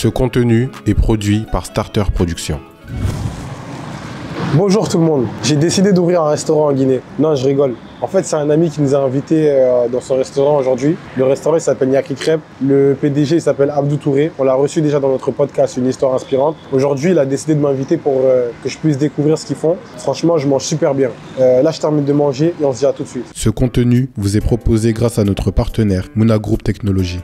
Ce contenu est produit par Starter Productions. Bonjour tout le monde, j'ai décidé d'ouvrir un restaurant en Guinée. Non, je rigole. En fait, c'est un ami qui nous a invités dans son restaurant aujourd'hui. Le restaurant il s'appelle Nyaki Crêpes. Le PDG il s'appelle Abdou Touré. On l'a reçu déjà dans notre podcast Une histoire inspirante. Aujourd'hui, il a décidé de m'inviter pour que je puisse découvrir ce qu'ils font. Franchement, je mange super bien. Là, je termine de manger et on se dit à tout de suite. Ce contenu vous est proposé grâce à notre partenaire Mouna Group Technologies.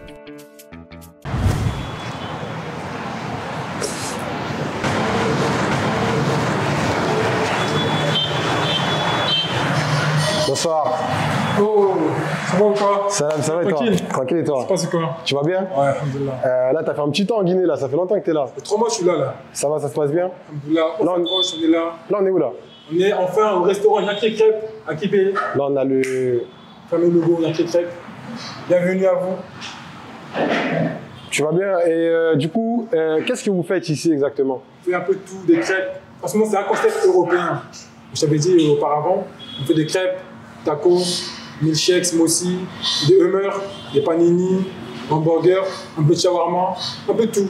Bonsoir. Oh, ça va ou quoi? Salam, ça va et toi? Tranquille et toi? Ça passe quoi? Tu vas bien? Ouais, alhamdoulilah. Là, t'as fait un petit temps en Guinée, là. Ça fait longtemps que t'es là. 3 mois, je suis là. Ça va, ça se passe bien? Alhamdoulilah, on s'approche, on est là. Là, on est où là? On est enfin au restaurant Nyaki Crêpes à Kipé. Là, on a le Fameux logo Nyaki Crêpes. Bienvenue à vous. Tu vas bien? Et du coup, qu'est-ce que vous faites ici exactement? On fait un peu de tout, des crêpes. Franchement, c'est un concept européen. Je t'avais dit auparavant, on fait des crêpes, tacos, milkshakes, smoothie, des hummers, des panini, hamburgers, un peu de shawarma, un peu de tout.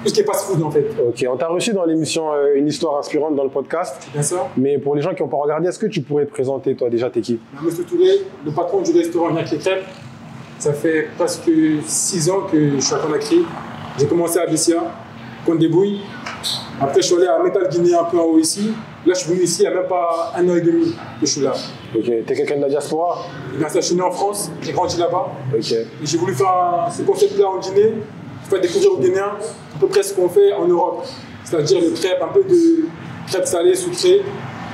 Tout ce qui est fast-food en fait. Ok, on t'a reçu dans l'émission Une histoire inspirante dans le podcast. C'est bien ça. Mais pour les gens qui n'ont pas regardé, est-ce que tu pourrais te présenter toi déjà t'es qui? Monsieur Touré, le patron du restaurant Nyaki Crêpes. Ça fait presque 6 ans que je suis à Conakry. J'ai commencé à Abessia, Compte des Bouilles. Après, je suis allé à Metal Guinée un peu en haut ici. Là, je suis venu ici il n'y a même pas 1 an et demi que je suis là. Ok, t'es quelqu'un de la diaspora? Je suis né en France, j'ai grandi là-bas. Ok. Et j'ai voulu faire ce concept-là en Guinée, faire découvrir aux Guinéens à peu près ce qu'on fait en Europe. C'est-à-dire le crêpes, un peu de crêpes salées, sucrées,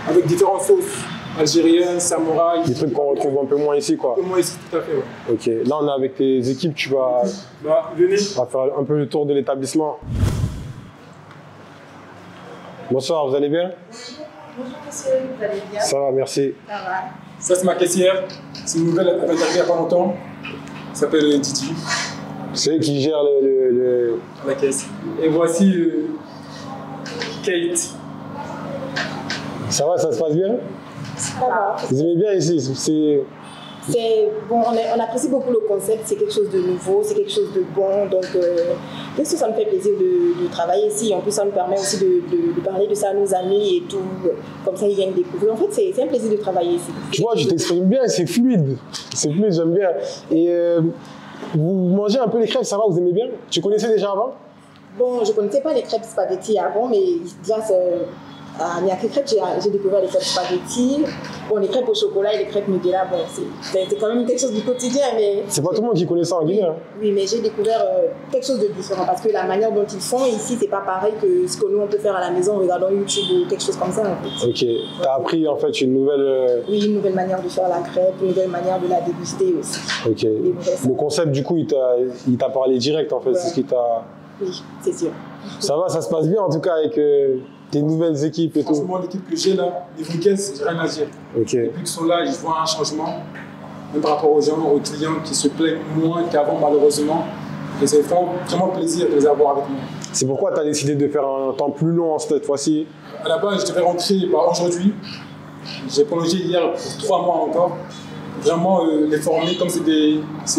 avec différentes sauces. Algérienne, samouraï. Des trucs qu'on retrouve un peu moins ici quoi. Un peu moins ici, tout à fait, ouais. Ok, là on est avec tes équipes, tu vas Venez. on va faire un peu le tour de l'établissement. Bonsoir, vous allez bien? Bonjour monsieur, vous allez bien? Ça va, merci. Ça va. Ça, c'est ma caissière. C'est une nouvelle, elle vient d'arriver il n'y a pas longtemps. Elle s'appelle Titi. C'est eux qui gèrent La caisse. Et voici Kate. Ça va, ça se passe bien? Ça va. Vous aimez bien ici? C'est bon, on apprécie beaucoup le concept, c'est quelque chose de nouveau, c'est quelque chose de bon. Donc, bien sûr, ça me fait plaisir de travailler ici. En plus, ça nous permet aussi de parler de ça à nos amis et tout. Comme ça, ils viennent découvrir. En fait, c'est un plaisir de travailler ici. Tu vois, je t'exprime bien, c'est fluide. C'est fluide, j'aime bien. Et vous mangez un peu les crêpes, ça va, vous aimez bien? Tu connaissais déjà avant? Bon, je ne connaissais pas les crêpes spaghetti avant, mais grâce à Nyaki Crêpes, j'ai découvert les crêpes spaghetti. Bon, les crêpes au chocolat et les crêpes Nutella, bon, c'est quand même quelque chose du quotidien, mais... C'est pas tout le monde qui connaît ça en Guinée, hein. Oui, mais j'ai découvert quelque chose de différent, parce que la manière dont ils font ici, c'est pas pareil que ce que nous, on peut faire à la maison en regardant YouTube ou quelque chose comme ça, en fait. Ok, t'as appris, en fait, une nouvelle... Oui, une nouvelle manière de faire la crêpe, une nouvelle manière de la déguster aussi. Ok. Le concept, du coup, il t'a parlé direct, en fait, ouais. C'est ce qui t'a... Oui, c'est sûr. Ça va, ça se passe bien, en tout cas, avec... tes nouvelles équipes et tout. Franchement, l'équipe que j'ai là, les Vulcains, j'ai rien à dire. Okay. Depuis qu'ils sont là, je vois un changement, même par rapport aux gens, aux clients qui se plaignent moins qu'avant, malheureusement. Et ça fait vraiment plaisir de les avoir avec moi. C'est pourquoi tu as décidé de faire un temps plus long cette fois-ci? À la base, je devais rentrer aujourd'hui. J'ai prolongé hier pour 3 mois encore. Vraiment, les former, comme c'est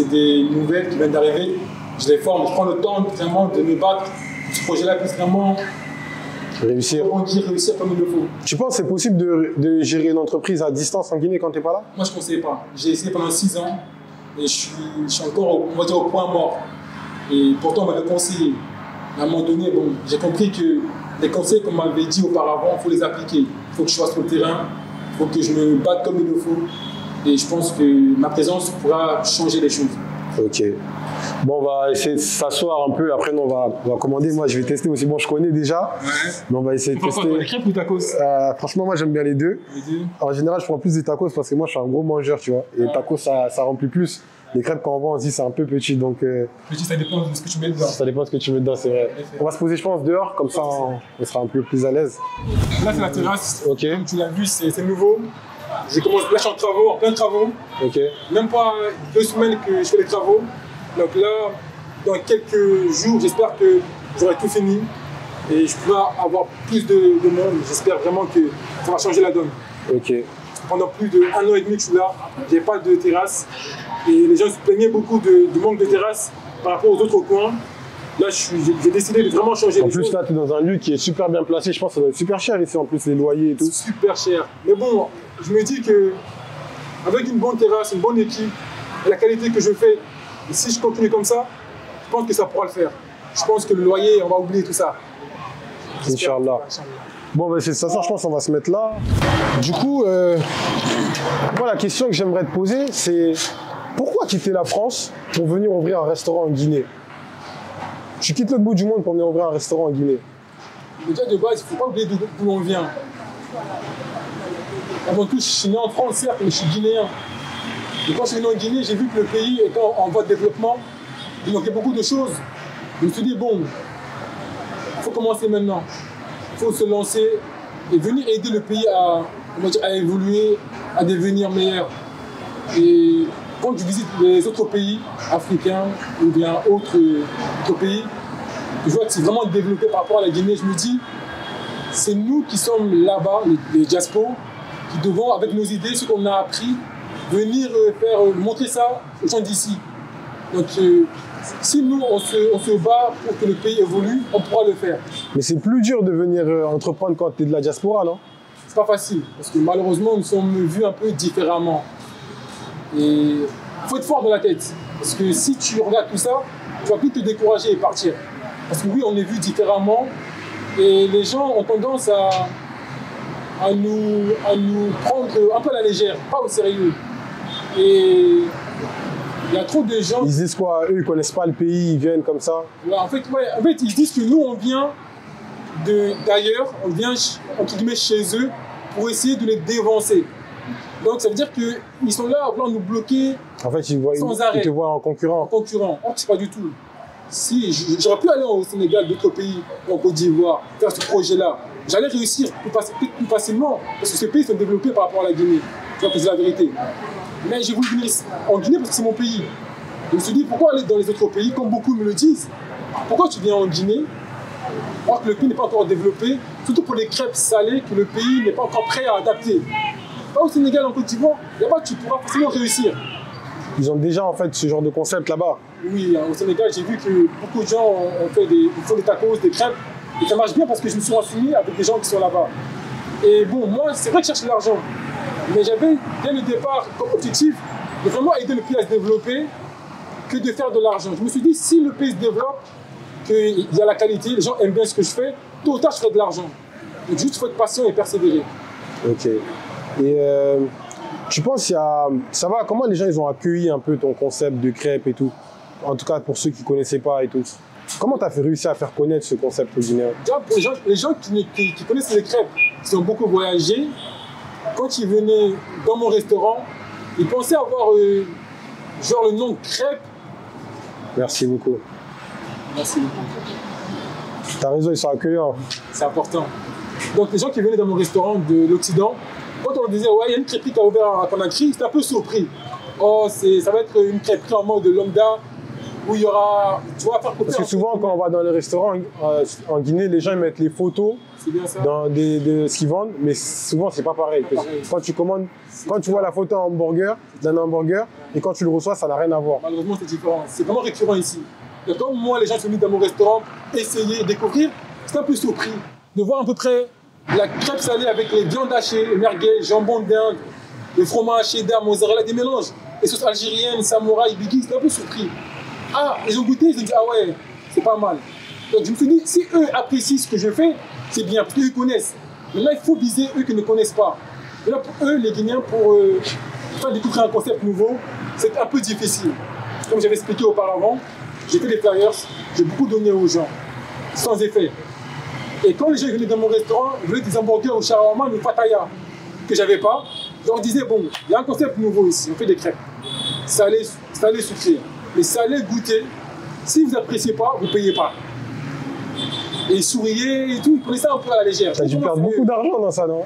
des nouvelles qui viennent d'arriver, je les forme. Je prends le temps vraiment de me battre. Ce projet-là puisse vraiment réussir comme il le faut. Tu penses que c'est possible de gérer une entreprise à distance en Guinée quand tu n'es pas là? Moi, je ne conseille pas. J'ai essayé pendant 6 ans et je suis encore, on va dire, au point mort. Et pourtant, on m'avait conseillé. À un moment donné, bon, j'ai compris que les conseils qu'on m'avait dit auparavant, il faut les appliquer. Il faut que je sois sur le terrain, il faut que je me batte comme il le faut. Et je pense que ma présence pourra changer les choses. Ok. Bon, on va essayer de s'asseoir un peu. Après, on va commander. Moi, je vais tester aussi. Bon, je connais déjà. Ouais. Mais on va essayer de tester. Quoi, les crêpes ou tacos? Franchement, moi, j'aime bien les deux. En général, je prends plus des tacos parce que moi, je suis un gros mangeur, tu vois. Et tacos, ça remplit plus. Les crêpes, quand on vend, on se dit c'est un peu petit. Donc, petit, ça dépend de ce que tu mets dedans. Ça dépend de ce que tu mets dedans, c'est vrai. On va se poser, je pense, dehors. Comme ça, on sera un peu plus à l'aise. Là, c'est la terrasse. Ok. Comme tu l'as vu, c'est nouveau. J'ai commencé, là, je suis en travaux, en plein travaux. Ok. Même pas 2 semaines que je fais les travaux. Donc là, dans quelques jours, j'espère que j'aurai tout fini et je pourrai avoir plus de monde. J'espère vraiment que ça va changer la donne. Ok. Pendant plus d'1 an et demi que je suis là, j'ai pas de terrasse et les gens se plaignaient beaucoup du manque de terrasse par rapport aux autres coins. Là, j'ai décidé de vraiment changer En les plus, choses. là, tu es dans un lieu qui est super bien placé. Je pense que ça doit être super cher ici, en plus, les loyers et tout. Super cher. Mais bon, je me dis que avec une bonne terrasse, une bonne équipe, et la qualité que je fais, et si je continue comme ça, je pense que ça pourra le faire. Je pense que le loyer, on va oublier tout ça. J'espère. Inch'Allah. Bon, ben, c'est ça, je pense qu'on va se mettre là. Du coup, moi, la question que j'aimerais te poser, c'est pourquoi quitter la France pour venir ouvrir un restaurant en Guinée? Tu quittes l'autre bout du monde pour venir ouvrir un restaurant en Guinée. Déjà, de base, il ne faut pas oublier d'où l'on vient. Avant tout, je suis né en France, certes, mais je suis guinéen. Et quand je suis venu en Guinée, j'ai vu que le pays était en voie de développement. Il manquait beaucoup de choses. Je me suis dit, bon, il faut commencer maintenant. Il faut se lancer et venir aider le pays à évoluer, à devenir meilleur. Et quand je visite les autres pays africains ou bien autres pays, je vois que c'est vraiment développé par rapport à la Guinée. Je me dis, c'est nous qui sommes là-bas, les diasporas, qui devons, avec nos idées, ce qu'on a appris, venir montrer ça aux gens d'ici. Donc, si nous, on se bat pour que le pays évolue, on pourra le faire. Mais c'est plus dur de venir entreprendre quand tu es de la diaspora, non? C'est pas facile, parce que malheureusement, nous sommes vus un peu différemment. Et il faut être fort dans la tête. Parce que si tu regardes tout ça, tu vas plus te décourager et partir. Parce que oui, on est vu différemment. Et les gens ont tendance à nous prendre un peu à la légère, pas au sérieux. Et il y a trop de gens... Ils disent quoi? Eux, ils connaissent pas le pays, ils viennent comme ça? Ouais, en fait, ils disent que nous, on vient d'ailleurs, on vient, entre guillemets, chez eux pour essayer de les dévancer. Donc, ça veut dire qu'ils sont là à vouloir nous bloquer. En fait, ils te voient en concurrent. Or, c'est pas du tout. Si j'aurais pu aller au Sénégal, d'autres pays, en Côte d'Ivoire, faire ce projet-là, j'allais réussir plus facilement, parce que ces pays sont développés par rapport à la Guinée. Tu vois que c'est la vérité. Mais j'ai voulu venir en Guinée parce que c'est mon pays. Je me suis dit, pourquoi aller dans les autres pays, comme beaucoup me le disent? Pourquoi tu viens en Guinée, alors que le pays n'est pas encore développé, surtout pour les crêpes salées, que le pays n'est pas encore prêt à adapter. Pas au Sénégal, en Côte d'Ivoire, là-bas tu pourras forcément réussir. Ils ont déjà en fait ce genre de concept là-bas. Oui, au Sénégal, j'ai vu que beaucoup de gens font des tacos, des crêpes, et ça marche bien parce que je me suis renseigné avec des gens qui sont là-bas. Et bon, moi, c'est vrai que je cherche l'argent, mais j'avais dès le départ comme objectif de vraiment aider le pays à se développer que de faire de l'argent. Je me suis dit, si le pays se développe, qu'il y a la qualité, les gens aiment bien ce que je fais, tôt ou tard, je ferai de l'argent. Donc juste, il faut être patient et persévérer. Ok. Et tu penses, ça va, comment les gens ils ont accueilli un peu ton concept de crêpes et tout? En tout cas, pour ceux qui ne connaissaient pas et tout. Comment tu as réussi à faire connaître ce concept au Guinée? Pour les gens qui connaissent les crêpes, qui ont beaucoup voyagé, quand ils venaient dans mon restaurant, ils pensaient avoir genre le nom de crêpes. Merci beaucoup. Merci beaucoup. T'as raison, ils sont accueillants. C'est important. Donc les gens qui venaient dans mon restaurant de l'Occident, quand on leur disait, ouais, il y a une crêperie qui a ouvert à Conakry, c'était un peu surpris. Oh, ça va être une crêperie en mode lambda, où il y aura, tu vois, faire copier. Parce que souvent, quand on va dans les restaurants en Guinée, les gens ils mettent les photos de ce qu'ils vendent, mais souvent, c'est pas pareil. Quand tu commandes, quand tu vois la photo d'un hamburger, et quand tu le reçois, ça n'a rien à voir. Malheureusement, c'est différent. C'est vraiment récurrent ici. Et comme moi, les gens sont venus dans mon restaurant, essayer, découvrir, c'était un peu surpris de voir à peu près la crêpe salée avec les viandes hachées, les merguez, jambon d'Inde, le fromage cheddar, mozzarella, des mélanges, les sauces algériennes, samouraï, biggie, c'était un peu surpris. Ah, ils ont goûté, ils ont dit, ah ouais, c'est pas mal. Donc je me suis dit, si eux apprécient ce que je fais, c'est bien, parce qu'eux connaissent. Maintenant, il faut viser eux qui ne connaissent pas. Et là, pour eux, les Guinéens, pour faire découvrir un concept nouveau, c'est un peu difficile. Comme j'avais expliqué auparavant, j'ai fait des flyers, j'ai beaucoup donné aux gens, sans effet. Et quand les gens venaient dans mon restaurant, ils voulaient des hamburgers au shawarma, ou pataya, que j'avais pas. Je leur disais, bon, il y a un concept nouveau ici, on fait des crêpes. Salé, sucré. Mais salé, goûter. Si vous n'appréciez pas, vous ne payez pas. Et ils souriaient et tout, ils prenaient ça un peu à la légère. Tu as dû perdre beaucoup d'argent dans ça, non?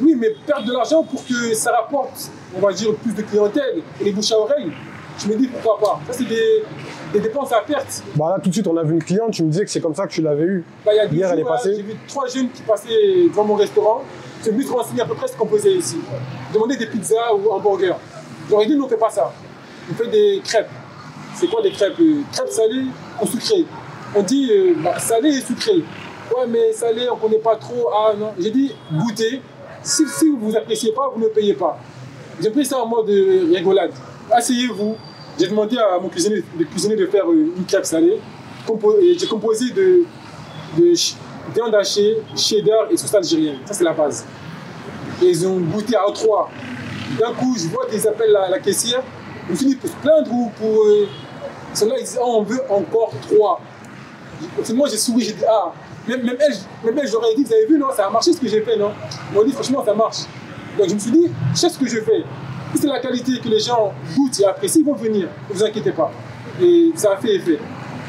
Oui, mais perdre de l'argent pour que ça rapporte, on va dire, plus de clientèle et les bouches à oreille. Je me dis pourquoi pas. Ça, c'est des dépenses à perte. Bah là, tout de suite, on a vu une cliente, tu me disais que c'est comme ça que tu l'avais eu. Bah, il y a 2 Hier, jours, elle est passée. J'ai vu 3 jeunes qui passaient devant mon restaurant. J'ai venu se renseigner à peu près ce qu'on faisait ici. Demander des pizzas ou hamburgers. J'aurais dit, nous, on ne fait pas ça. On fait des crêpes. C'est quoi des crêpes? Crêpes salées ou sucrées. on dit salé et sucré. Ouais, mais salé, on ne connaît pas trop. Ah non, j'ai dit goûtez. Si vous n'appréciez pas, vous ne payez pas. J'ai pris ça en mode rigolade. Asseyez-vous. J'ai demandé à mon cuisinier de faire une crêpe salée. J'ai composé de viande hachée, cheddar et sauce algérienne. Ça, c'est la base. Et ils ont goûté à 3. D'un coup, je vois qu'ils appellent la caissière. Je me suis dit, pour se plaindre ou pour. Ceux-là, ils disent, on veut encore 3. Moi, j'ai souri, j'ai dit, ah. Même elle, j'aurais dit, vous avez vu, non, ça a marché ce que j'ai fait, non? Ils m'ont dit, franchement, ça marche. Donc, je me suis dit, je sais ce que je fais. Si c'est la qualité que les gens goûtent et apprécient, ils vont venir. Ne vous inquiétez pas. Et ça a fait effet.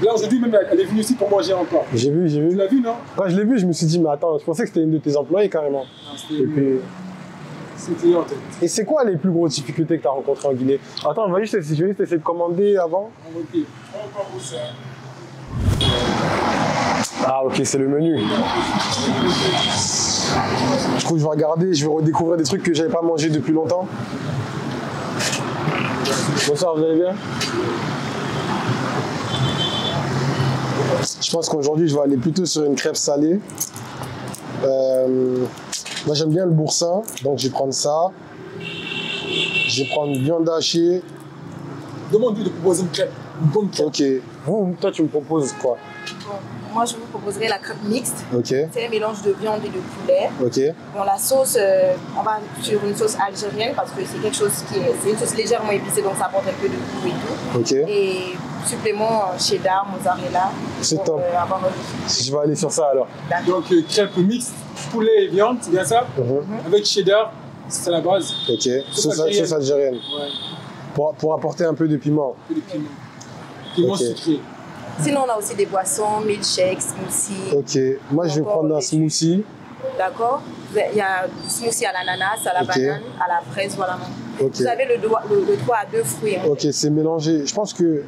Là, aujourd'hui, même, elle est venue ici pour manger encore. J'ai vu. Tu l'as vu, non? Quand je l'ai vu, je me suis dit, mais attends, je pensais que c'était une de tes employés carrément. Non, c'était en tête. Et c'est quoi les plus grosses difficultés que tu as rencontrées en Guinée? Attends, je vais juste essayer de commander avant. Ok. Ah, ok, c'est le menu. Je crois que je vais regarder, je vais redécouvrir des trucs que j'avais pas mangé depuis longtemps. Bonsoir, vous allez bien? Je pense qu'aujourd'hui, je vais aller plutôt sur une crêpe salée. Moi, j'aime bien le boursin, donc je vais prendre ça. Je vais prendre viande hachée. Demande-lui de proposer une crêpe, une bonne crêpe. Ok. Toi, tu me proposes quoi? Moi, je vous proposerai la crêpe mixte. Ok. C'est un mélange de viande et de poulet. Ok. Bon, la sauce, on va sur une sauce algérienne parce que c'est quelque chose c'est une sauce légèrement épicée, donc ça apporte un peu de goût et tout. Ok. Et supplément cheddar, mozzarella. C'est top. Je vais aller sur ça alors. Donc, crêpe mixte, poulet et viande, c'est bien ça? Avec cheddar, c'est la base. Ok. Sauce algérienne. Ouais. Pour apporter un peu de piment. Un peu de piment. Piment sucré. Sinon, on a aussi des boissons, milkshakes, smoothies. Ok. Moi, je vais prendre un smoothie. D'accord. Il y a du smoothie à l'ananas, à la banane, à la fraise, voilà. Ok. Vous avez le droit à 2 fruits. Ok, c'est mélangé. Je pense que...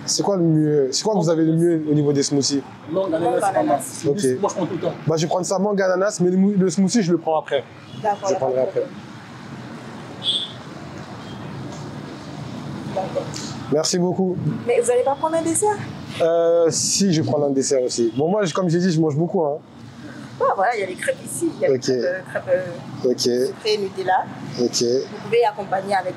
C'est quoi le mieux? C'est quoi que vous avez le mieux au niveau des smoothies? Mangue, ananas, c'est pas mal. Ok. Moi, je prends tout le temps. Bah, je vais prendre ça mangue ananas, mais le smoothie, je le prends après. D'accord. Je le prendrai après. D'accord. Merci beaucoup. Mais vous n'allez pas prendre un dessert? Si, je vais prendre un dessert aussi. Bon, moi, comme j'ai dit, je mange beaucoup. Hein. Ah, voilà, il y a les crêpes ici. Il y a les crêpes sucrées, Nutella. Ok. Vous pouvez accompagner avec...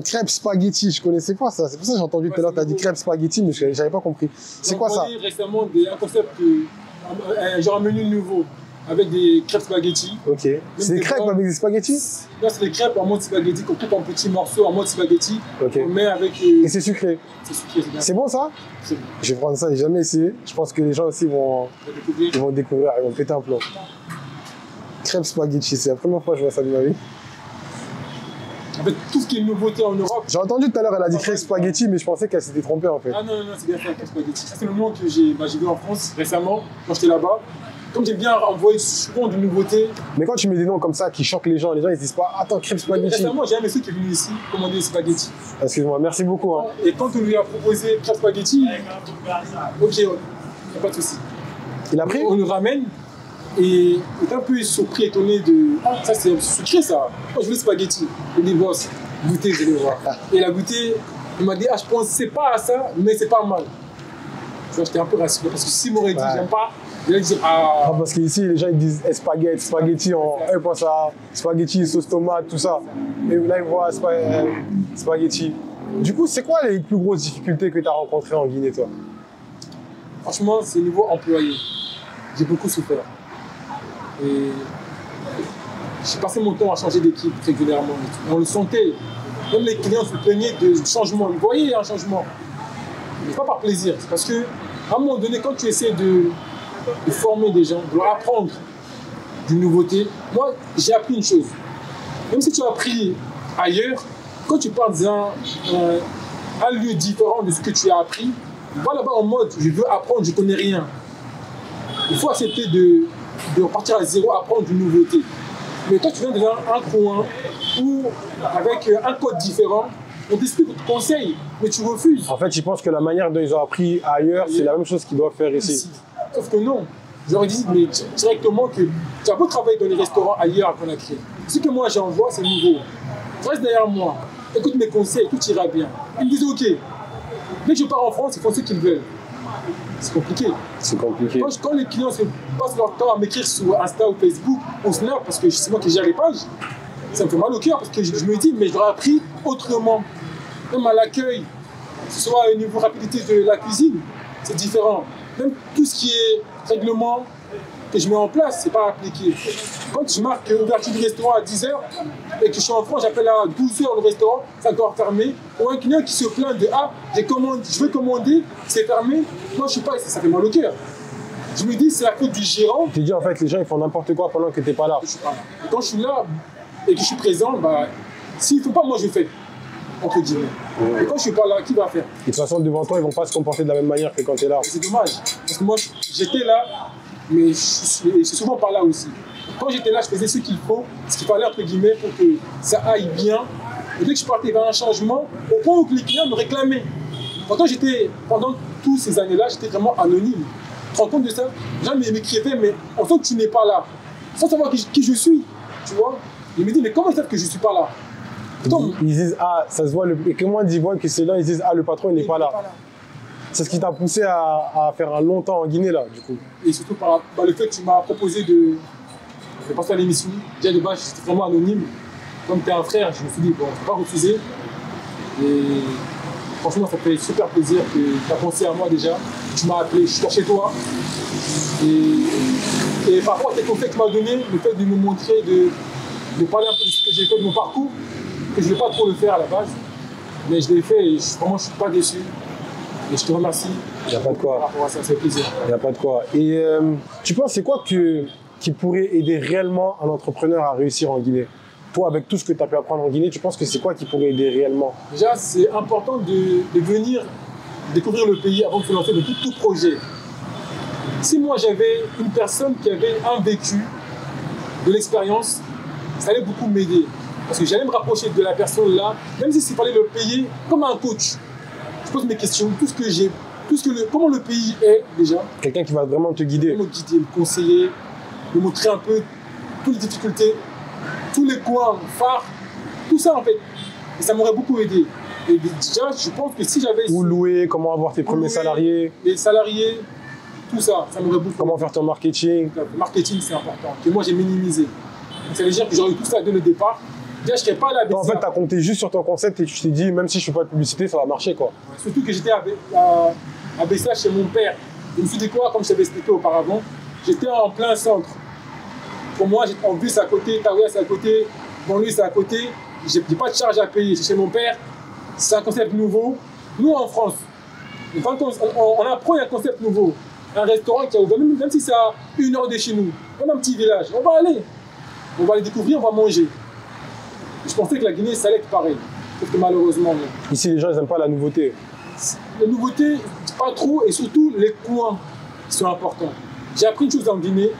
Crêpes spaghetti, je connaissais pas ça. C'est pour ça que j'ai entendu tout à l'heure, tu as dit crêpes spaghetti, mais je n'avais pas compris. C'est quoi ça? J'ai récemment un concept, genre un menu nouveau, avec des crêpes spaghetti. Ok. C'est des crêpes avec des spaghettis? Là, c'est des crêpes en mode spaghetti qu'on coupe en petits morceaux en mode spaghetti. Ok. On met avec... Et c'est sucré? C'est sucré, c'est bien. C'est bon ça? C'est bon. Je vais prendre ça, j'ai jamais essayé. Je pense que les gens aussi vont découvrir, ils vont péter un plomb. Crêpes spaghetti, c'est la première fois que je vois ça de ma vie. Avec tout ce qui est nouveauté en Europe. J'ai entendu tout à l'heure, elle a dit crêpes spaghetti, mais je pensais qu'elle s'était trompée en fait. Ah non, c'est bien ça, crêpes spaghetti. Ça, c'est le nom que j'ai vu en France récemment, quand j'étais là-bas. Comme j'aime bien envoyer souvent de nouveautés. Mais quand tu mets des noms comme ça qui choquent les gens ils se disent pas attends, crêpes spaghetti. Récemment, j'ai un monsieur qui est venu ici commander des spaghettis. Excuse-moi, merci beaucoup. Hein. Et quand on lui a proposé crêpes spaghetti, ok, il n'y a pas de souci. Il a pris? On nous ramène et il est un peu surpris, étonné de. Ah, ça c'est sucré ça. Moi je veux spaghetti. Il dit boss, goûtez, vous allez voir. Et il a goûté, il m'a dit ah, je pensais pas à ça, mais c'est pas mal. J'étais un peu rassuré parce que s'il m'aurait dit j'aime pas. Il a dit ah. Parce qu'ici, les gens ils disent spaghetti, eux pensent à spaghetti, sauce tomate, tout ça. Et là, ils voient spaghetti. Du coup, c'est quoi les plus grosses difficultés que tu as rencontrées en Guinée, toi? Franchement, c'est niveau employé. J'ai beaucoup souffert. Et j'ai passé mon temps à changer d'équipe régulièrement. Et on le sentait. Même les clients se plaignaient du changement. Ils voyaient un changement. Mais pas par plaisir. C'est parce que, à un moment donné, quand tu essaies de former des gens, de leur apprendre d'une nouveauté. Moi, j'ai appris une chose. Même si tu as appris ailleurs, quand tu pars dans un lieu différent de ce que tu as appris, va là-bas en mode je veux apprendre, je ne connais rien. Il faut accepter de repartir à zéro, apprendre une nouveauté. Mais toi, tu viens dans un coin où, avec un code différent, on t'explique, on te conseille, mais tu refuses. En fait, ils pensent que la manière dont ils ont appris ailleurs, c'est la même chose qu'ils doivent faire ici. Sauf que non. J'aurais dit mais directement que tu as beau travailler dans les restaurants ailleurs à Conakry. Ce que moi j'envoie, c'est nouveau. Reste derrière moi, écoute mes conseils, tout ira bien. Ils me disent ok. Dès que je pars en France, ils font ce qu'ils veulent. c'est compliqué. C'est compliqué. Quand les clients passent leur temps à m'écrire sur Insta ou Facebook ou Snap, parce que c'est moi qui gère les pages, ça me fait mal au cœur parce que je me dis, mais je l'aurais appris autrement. Même à l'accueil, que ce soit au niveau rapidité de la cuisine, c'est différent. Même tout ce qui est règlement que je mets en place, c'est pas appliqué. Quand je marque ouverture du restaurant à 10h et que je suis en France, j'appelle à 12h le restaurant, c'est encore fermé. Ou un client qui se plaint de ah, je veux commander, c'est fermé. Moi je suis pas, ça fait mal au cœur. Je me dis c'est la faute du gérant. Tu dis en fait les gens ils font n'importe quoi pendant que tu n'es pas là. Je suis pas là. Et quand je suis là et que je suis présent, bah, s'ils ne font pas, moi je fais. Entre guillemets. Et quand je suis pas là, qui va faire? Et de toute façon devant toi ils vont pas se comporter de la même manière que quand tu es là. C'est dommage. Parce que moi j'étais là, mais je suis souvent pas là aussi. Quand j'étais là, je faisais ce qu'il faut, ce qu'il fallait entre guillemets pour que ça aille bien. Et dès que je partais vers un changement, au point où les clients me réclamaient. Pendant toutes ces années-là, j'étais vraiment anonyme. Tu te rends compte de ça? Les gens m'écrivaient, mais on sent que tu n'es pas là. Sans savoir qui je suis, tu vois. Ils me disent, mais comment ils savent que je ne suis pas là? Ils disent, ah, ça se voit, et comment ils voient que c'est là, ils disent, ah, le patron, il n'est pas là. C'est ce qui t'a poussé à faire un long temps en Guinée, là, du coup. Et surtout par le fait que tu m'as proposé de passer à l'émission. Déjà, de base, j'étais vraiment anonyme. Comme tu es un frère, je me suis dit, bon, je ne peux pas refuser. Et franchement, ça fait super plaisir que tu as pensé à moi déjà. Tu m'as appelé, je suis chez toi. Et par rapport à tes conseils que tu m'as donné, le fait de me montrer, de parler un peu de ce que j'ai fait de mon parcours, que je ne vais pas trop le faire à la base, mais je l'ai fait et vraiment je ne suis pas déçu. Et je te remercie. Il n'y a pas de quoi. Par rapport à ça, ça fait plaisir. Il n'y a pas de quoi. Et tu penses, c'est quoi qui pourrait aider réellement un entrepreneur à réussir en Guinée? Toi, avec tout ce que tu as pu apprendre en Guinée, tu penses que c'est quoi qui pourrait aider réellement? Déjà, c'est important de venir découvrir le pays avant de se lancer dans tout projet. Si moi j'avais une personne qui avait un vécu, de l'expérience, ça allait beaucoup m'aider. Parce que j'allais me rapprocher de la personne là, même si c'est fallait le payer comme un coach. Je pose mes questions, tout ce que j'ai, comment le pays est déjà. Quelqu'un qui va vraiment te guider. Me guider, me conseiller, me montrer un peu toutes les difficultés, tous les coins phares, tout ça en fait. Et ça m'aurait beaucoup aidé. Et déjà, je pense que si j'avais... Où louer, comment avoir tes premiers salariés. Les salariés, tout ça, ça m'aurait beaucoup aidé. Comment faire ton marketing. Le marketing, c'est important, que moi j'ai minimisé. Donc, ça veut dire que j'aurais eu tout ça dès le départ. Déjà, je ne serais pas là avec en fait, tu as compté juste sur ton concept et tu t'es dit, même si je ne fais pas de publicité, ça va marcher, quoi. Ouais, surtout que j'étais à Bessa chez mon père. Je me suis dit quoi, comme je t'avais expliqué auparavant, j'étais en plein centre. Pour moi, en vue, c'est à côté, Taouya, c'est à côté, banlieue, c'est à côté. Je n'ai pas de charge à payer. C'est chez mon père. C'est un concept nouveau. Nous, en France, on apprend un concept nouveau. Un restaurant qui a ouvert, même si c'est à 1 heure de chez nous, dans un petit village, on va aller. On va aller découvrir, on va manger. Je pensais que la Guinée, ça allait être pareil. Sauf que malheureusement, non. Ici, les gens, ils n'aiment pas la nouveauté. La nouveauté, pas trop, et surtout les coins sont importants. J'ai appris une chose en Guinée.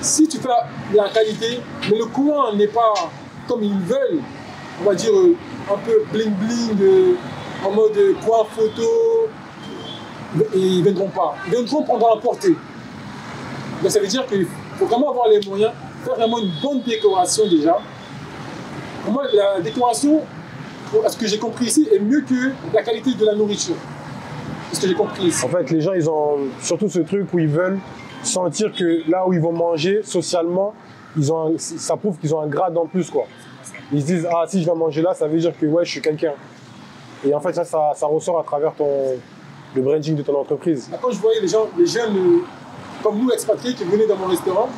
Si tu fais la qualité, mais le coin n'est pas comme ils veulent, on va dire un peu bling-bling, en mode coin photo, et ils ne viendront pas. Ils viendront pendant la portée. Donc ça veut dire qu'il faut vraiment avoir les moyens, faire vraiment une bonne décoration déjà. Pour moi, la décoration, à ce que j'ai compris ici, est mieux que la qualité de la nourriture. C'est ce que j'ai compris ici. En fait, les gens, ils ont surtout ce truc où ils veulent sentir que là où ils vont manger, socialement, ça prouve qu'ils ont un grade en plus, quoi. Ils se disent, ah, si je vais manger là, ça veut dire que ouais, je suis quelqu'un. Et en fait, ça ressort à travers le branding de ton entreprise. Quand je voyais les jeunes comme nous, expatriés, qui venaient dans mon restaurant,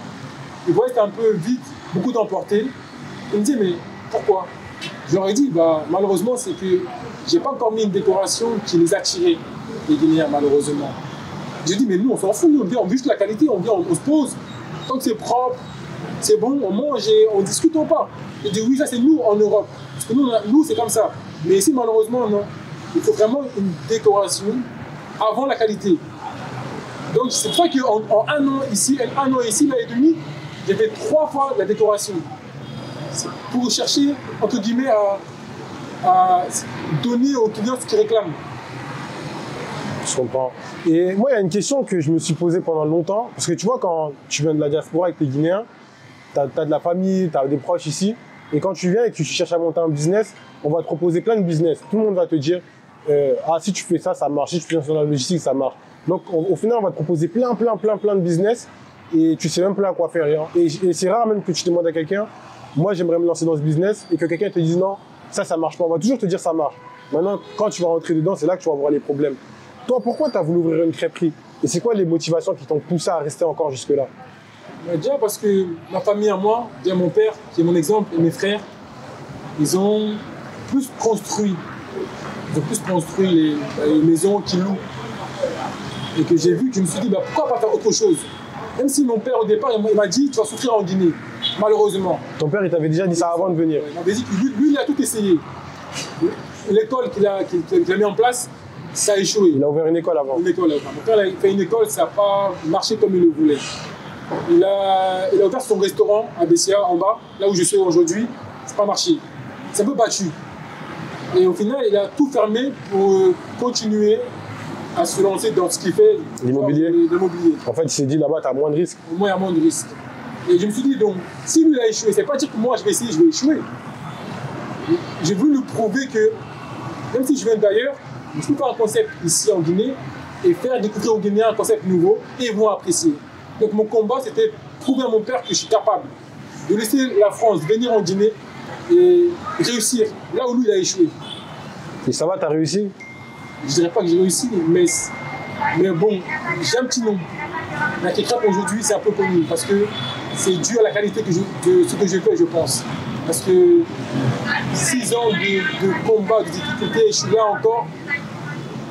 ils voyaient que c'était un peu vite, beaucoup d'emportés. Ils me disaient, mais pourquoi? Je leur ai dit, bah, malheureusement, c'est que j'ai pas encore mis une décoration qui les attirait, les Guinéens, malheureusement. J'ai dit, mais nous, on s'en fout, on veut juste la qualité, on se pose. Tant que c'est propre, c'est bon, on mange et on discute ou pas. J'ai dit, oui, ça c'est nous en Europe. Parce que nous c'est comme ça. Mais ici, malheureusement, non. Il faut vraiment une décoration avant la qualité. Donc, c'est pour ça qu'en un an ici, un an et demi, j'ai fait 3 fois la décoration. C'est pour chercher, entre guillemets, à donner aux clients ce qu'ils réclament. Je comprends. Et moi, il y a une question que je me suis posée pendant longtemps. Parce que tu vois, quand tu viens de la diaspora avec les Guinéens, tu as de la famille, tu as des proches ici. Et quand tu viens et que tu cherches à monter un business, on va te proposer plein de business. Tout le monde va te dire, ah, si tu fais ça, ça marche. Si tu fais ça dans la logistique, ça marche. Donc, au final, on va te proposer plein de business et tu sais même pas à quoi faire. Hein. Et c'est rare même que tu demandes à quelqu'un, moi, j'aimerais me lancer dans ce business et que quelqu'un te dise non, ça marche pas. On va toujours te dire ça marche. Maintenant, quand tu vas rentrer dedans, c'est là que tu vas voir les problèmes. Toi, pourquoi tu as voulu ouvrir une crêperie? Et c'est quoi les motivations qui t'ont poussé à rester encore jusque-là? Déjà parce que ma famille à moi, déjà mon père, qui est mon exemple, et mes frères, ils ont plus construit. Les maisons qu'ils louent. Et que j'ai vu, que je me suis dit, pourquoi pas faire autre chose? Même si mon père, au départ, il m'a dit, tu vas souffrir en Guinée, malheureusement. Ton père, il t'avait déjà dit ça avant de venir? Il m'avait dit que lui, il a tout essayé. L'école qu'il a mis en place, ça a échoué. Il a ouvert une école avant? Une école avant. Mon père a fait une école, ça n'a pas marché comme il le voulait. Il a ouvert son restaurant à Bessia, en bas, là où je suis aujourd'hui, ça n'a pas marché. C'est un peu battu. Et au final, il a tout fermé pour continuer à se lancer dans ce qu'il fait. L'immobilier? L'immobilier. En fait, il s'est dit là-bas, tu as moins de risques. Au moins, il y a moins de risques. Et je me suis dit, donc, si lui a échoué, c'est pas dire que moi je vais essayer, je vais échouer. J'ai voulu lui prouver que, même si je viens d'ailleurs, je peux faire un concept ici en Guinée et faire découvrir aux Guinéens un concept nouveau et ils vont apprécier. Donc mon combat, c'était prouver à mon père que je suis capable de laisser la France venir en Guinée et réussir là où lui il a échoué. Et ça va, tu as réussi? Je dirais pas que j'ai réussi, mais bon, j'ai un petit nom. La crêpe aujourd'hui, c'est un peu connu parce que c'est dû à la qualité de ce que je fais, je pense. Parce que 6 ans de combat, de difficultés, je suis là encore.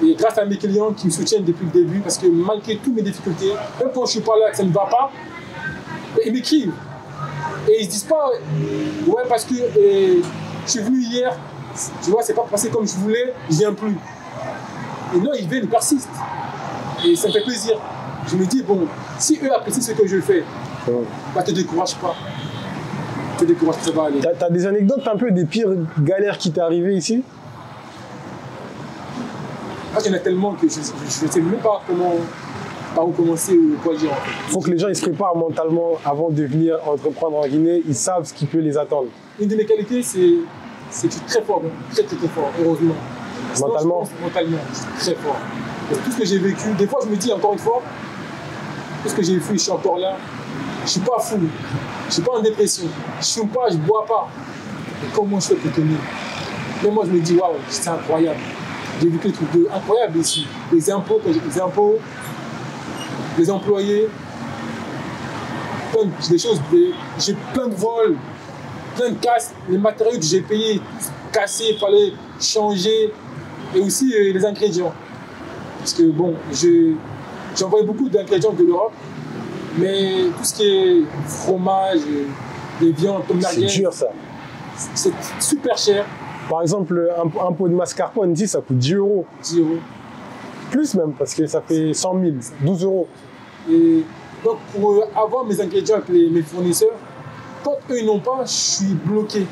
Et grâce à mes clients qui me soutiennent depuis le début, parce que malgré toutes mes difficultés, même quand je ne suis pas là, que ça ne va pas, ils m'écrivent. Et ils ne se disent pas, ouais, parce que je suis venu hier, tu vois, c'est pas passé comme je voulais, je viens plus. Et non, ils viennent, ils persistent. Et ça me fait plaisir. Je me dis, bon, si eux apprécient ce que je fais, te décourage pas. Te décourage, ça va aller. T'as des anecdotes un peu des pires galères qui t'est arrivées ici? Il y en a tellement que je ne sais même pas par où commencer ou quoi dire. Il faut que les gens ils se préparent mentalement avant de venir entreprendre en Guinée. Ils savent ce qui peut les attendre. Une de mes qualités, c'est que je suis très fort, très fort, heureusement. Mentalement? Mentalement, je suis très fort. Et tout ce que j'ai vécu, des fois je me dis encore une fois, tout ce que j'ai vécu, je suis encore là. Je ne suis pas fou, je ne suis pas en dépression, je ne fume pas, je ne bois pas. Et comment je fais pour tenir? Mais moi je me dis, waouh, c'est incroyable. J'ai vécu des trucs incroyables ici. Les impôts, les employés, des choses, j'ai plein de vols, plein de casses, les matériaux que j'ai payés, cassés, il fallait changer. Et aussi les ingrédients. Parce que bon, j'envoyais beaucoup d'ingrédients de l'Europe, mais tout ce qui est fromage, des viandes comme merguez, c'est dur ça. C'est super cher. Par exemple, un pot de mascarpone ici, ça coûte 10 €. 10 €. Plus même, parce que ça fait 100 000, 12 €. Et donc, pour avoir mes ingrédients avec mes fournisseurs, quand eux n'ont pas, je suis bloqué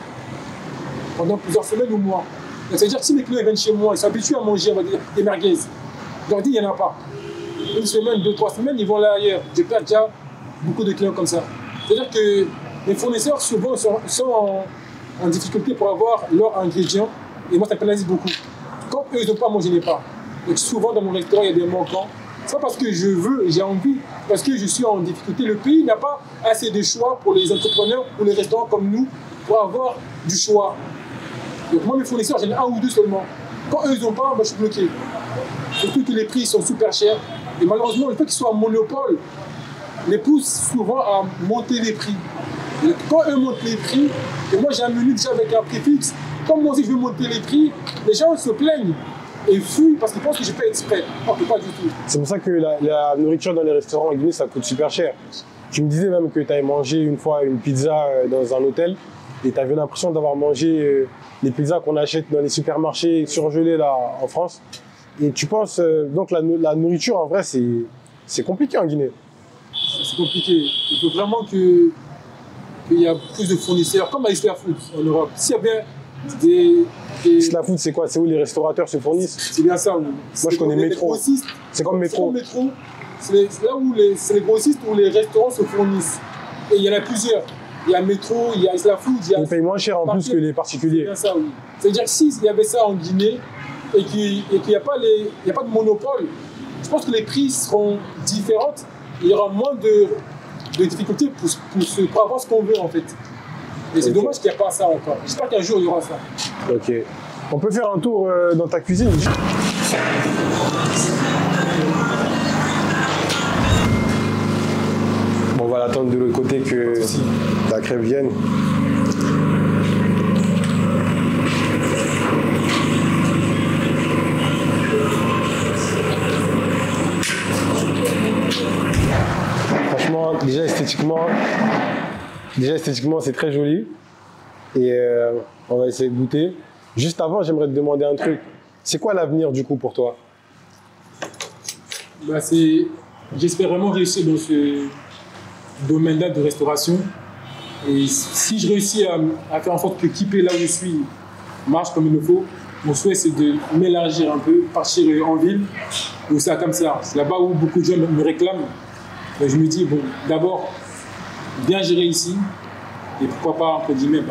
pendant plusieurs semaines ou mois. C'est-à-dire que si mes clients viennent chez moi, ils s'habituent à manger, on va dire, des merguez. Je leur dis, il n'y en a pas. Une semaine, 2-3 semaines, ils vont là ailleurs. Je perds déjà beaucoup de clients comme ça. C'est-à-dire que mes fournisseurs, souvent, sont en difficulté pour avoir leurs ingrédients. Et moi, ça pénalise beaucoup. Quand eux, ils n'ont pas, moi, je n'ai pas. Donc, souvent, dans mon restaurant, il y a des manquants. C'est pas parce que je veux et j'ai envie, parce que je suis en difficulté. Le pays n'a pas assez de choix pour les entrepreneurs ou les restaurants comme nous pour avoir du choix. Donc moi, mes fournisseurs, j'en ai un ou deux seulement. Quand eux, ils n'ont pas, je suis bloqué. Surtout que les prix sont super chers. Et malheureusement, le fait qu'ils soient en monopole les pousse souvent à monter les prix. Et quand eux montent les prix, et moi j'ai un menu déjà avec un prix fixe, comme moi aussi je veux monter les prix, les gens se plaignent et fuient parce qu'ils pensent que je fais exprès. Non, pas du tout. C'est pour ça que la nourriture dans les restaurants en Guinée, ça coûte super cher. Tu me disais même que tu avais mangé une fois une pizza dans un hôtel et tu avais l'impression d'avoir mangé les pizzas qu'on achète dans les supermarchés surgelés là en France. Et tu penses, donc la nourriture en vrai, c'est compliqué en Guinée. C'est compliqué. Il faut vraiment qu'il y ait plus de fournisseurs, comme à Isla Food en Europe. S'il y a bien des Isla Food, c'est quoi? C'est où les restaurateurs se fournissent? C'est bien ça. Oui. Moi, je connais Métro. C'est comme Métro. C'est là où c'est les grossistes où les restaurants se fournissent. Et il y en a plusieurs. Il y a Métro, il y a Isla Food. Ils payent moins cher en plus que les particuliers. C'est bien ça, oui. C'est-à-dire que s'il y avait ça en Guinée et qu'il n'y a pas de monopole, je pense que les prix seront différentes. Il y aura moins de difficultés pour avoir ce qu'on veut en fait. Et c'est dommage qu'il n'y a pas ça encore. J'espère qu'un jour il y aura ça. Ok. On peut faire un tour dans ta cuisine? Bon, on va l'attendre de l'autre côté que la crêpe vienne. Franchement, déjà esthétiquement, c'est très joli. Et on va essayer de goûter. Juste avant, j'aimerais te demander un truc. C'est quoi l'avenir du coup pour toi? Bah, j'espère vraiment réussir dans ce domaine-là de restauration. Et si je réussis à faire en sorte que Kipe, là où je suis, marche comme il le faut, mon souhait c'est de m'élargir un peu, partir en ville, ou ça comme ça. C'est là-bas où beaucoup de gens me réclament. Donc je me dis, bon, d'abord, bien gérer ici, et pourquoi pas, entre guillemets,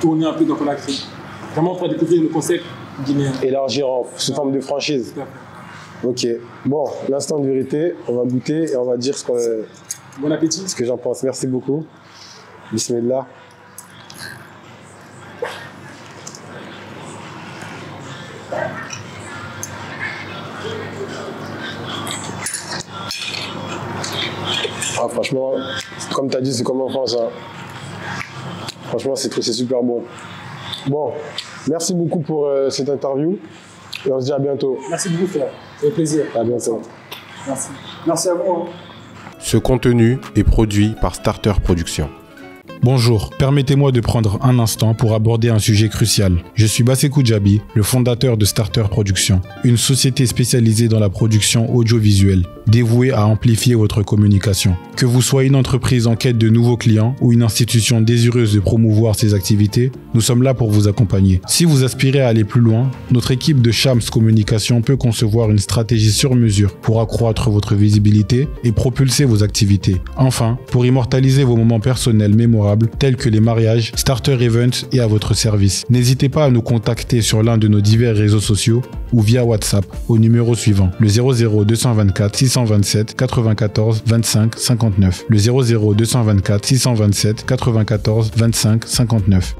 tourner un peu dans Conakry. Vraiment faire découvrir le concept guinéen. Élargir sous forme de franchise. Ok. Bon, l'instant de vérité, on va goûter et on va dire bon appétit. Ce que j'en pense. Merci beaucoup. Bismillah. Ah, franchement, comme tu as dit, c'est comme en France. Hein. Franchement, c'est super bon. Bon, merci beaucoup pour cette interview et on se dit à bientôt. Merci beaucoup, frère. Ça fait plaisir. À bientôt. Merci. Merci à vous. Hein. Ce contenu est produit par Starter Productions. Bonjour, permettez-moi de prendre un instant pour aborder un sujet crucial. Je suis Bassekou Djabi, le fondateur de Starter Productions, une société spécialisée dans la production audiovisuelle, dévouée à amplifier votre communication. Que vous soyez une entreprise en quête de nouveaux clients ou une institution désireuse de promouvoir ses activités, nous sommes là pour vous accompagner. Si vous aspirez à aller plus loin, notre équipe de Shams Communication peut concevoir une stratégie sur mesure pour accroître votre visibilité et propulser vos activités. Enfin, pour immortaliser vos moments personnels mémorables tels que les mariages, Starter Events est à votre service. N'hésitez pas à nous contacter sur l'un de nos divers réseaux sociaux ou via WhatsApp au numéro suivant, le 00 224 627 94 25 59. Le 00 224 627 94 25 59.